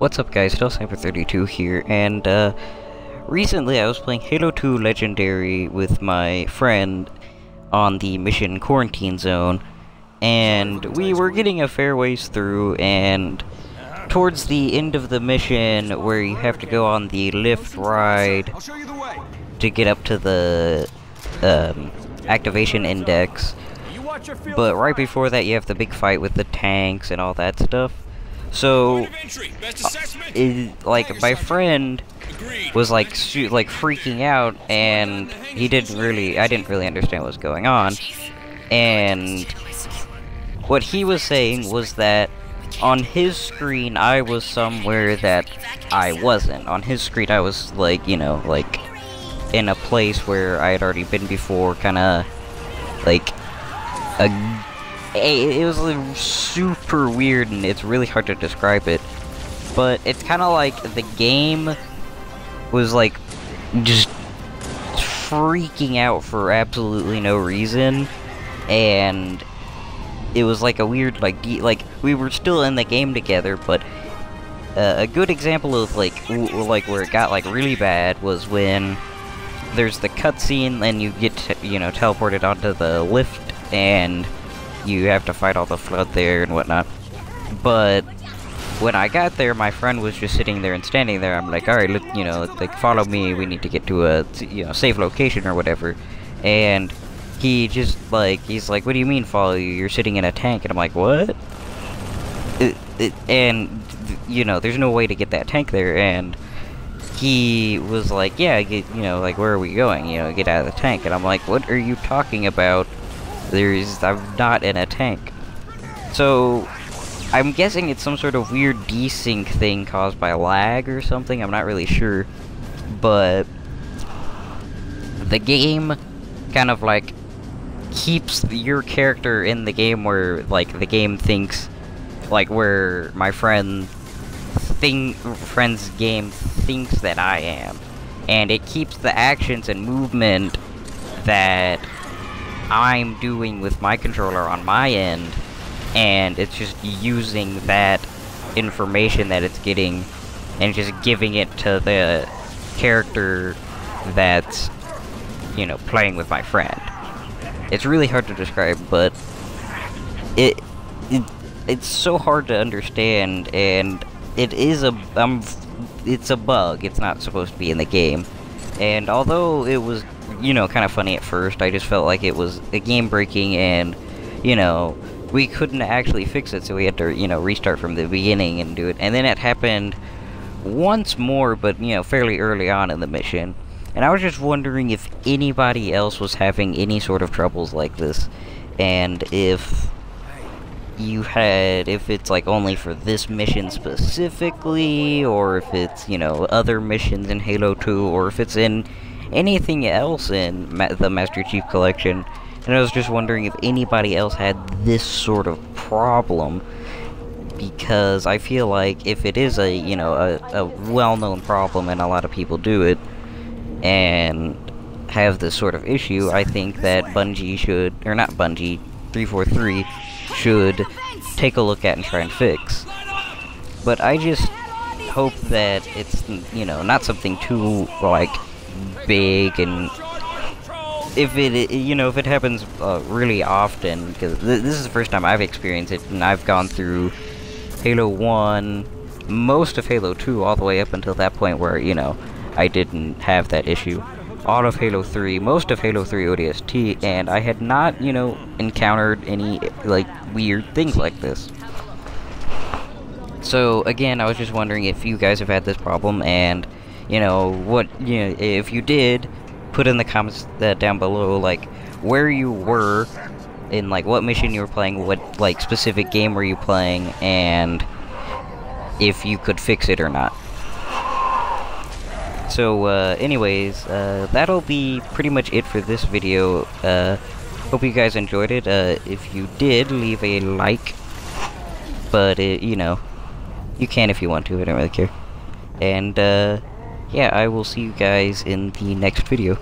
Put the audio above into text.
What's up guys, Cyber32 here, and recently I was playing Halo 2 Legendary with my friend on the mission Quarantine Zone, and we were getting a fair ways through, and towards the end of the mission where you have to go on the lift ride to get up to the activation index, but right before that you have the big fight with the tanks and all that stuff. So, my friend was like freaking out, and I didn't really understand what was going on. And what he was saying was that on his screen I was somewhere that I wasn't. On his screen I was in a place where I had already been before, kinda it was super weird, and it's really hard to describe it, but it's kind of like the game was just freaking out for absolutely no reason, and it was like a weird we were still in the game together, but a good example of where it got really bad was when there's the cutscene and you get teleported onto the lift, and you have to fight all the flood there and whatnot. But when I got there, my friend was just sitting there and standing there. I'm like, alright, follow me, we need to get to a, safe location or whatever. And he just, he's like, what do you mean follow you? You're sitting in a tank. And I'm like, what? There's no way to get that tank there. And he was like, yeah, where are we going? Get out of the tank. And I'm like, what are you talking about? I'm not in a tank. So, I'm guessing it's some sort of weird de-sync thing caused by lag or something, I'm not really sure. But the game kind of keeps your character in the game where the game thinks where my friend's game thinks that I am. And it keeps the actions and movement that I'm doing with my controller on my end, and it's just using that information that it's getting and just giving it to the character that's playing with my friend. It's really hard to describe, but it's so hard to understand, and it is it's a bug. It's not supposed to be in the game. And although it was kind of funny at first, I just felt like it was a game breaking, and we couldn't actually fix it, so we had to restart from the beginning and do it. And then it happened once more, but fairly early on in the mission, and I was just wondering if anybody else was having any sort of troubles like this, and if it's only for this mission specifically, or if it's other missions in Halo 2, or if it's in anything else in the Master Chief Collection. And I was just wondering if anybody else had this sort of problem, because I feel like if it is a well-known problem and a lot of people do it and have this sort of issue, I think that Bungie should, or not Bungie, 343 should take a look at and try and fix. But I just hope that it's not something too big, and if it happens really often, because this is the first time I've experienced it, and I've gone through Halo 1, most of Halo 2, all the way up until that point where I didn't have that issue, all of Halo 3, most of Halo 3 ODST, and I had not encountered any weird things like this. So again, I was just wondering if you guys have had this problem, and if you did, put in the comments down below where you were in what mission you were playing, what specific game were you playing, and if you could fix it or not. So anyways, that'll be pretty much it for this video. Hope you guys enjoyed it. If you did, leave a like, but you can if you want to, I don't really care. And yeah, I will see you guys in the next video.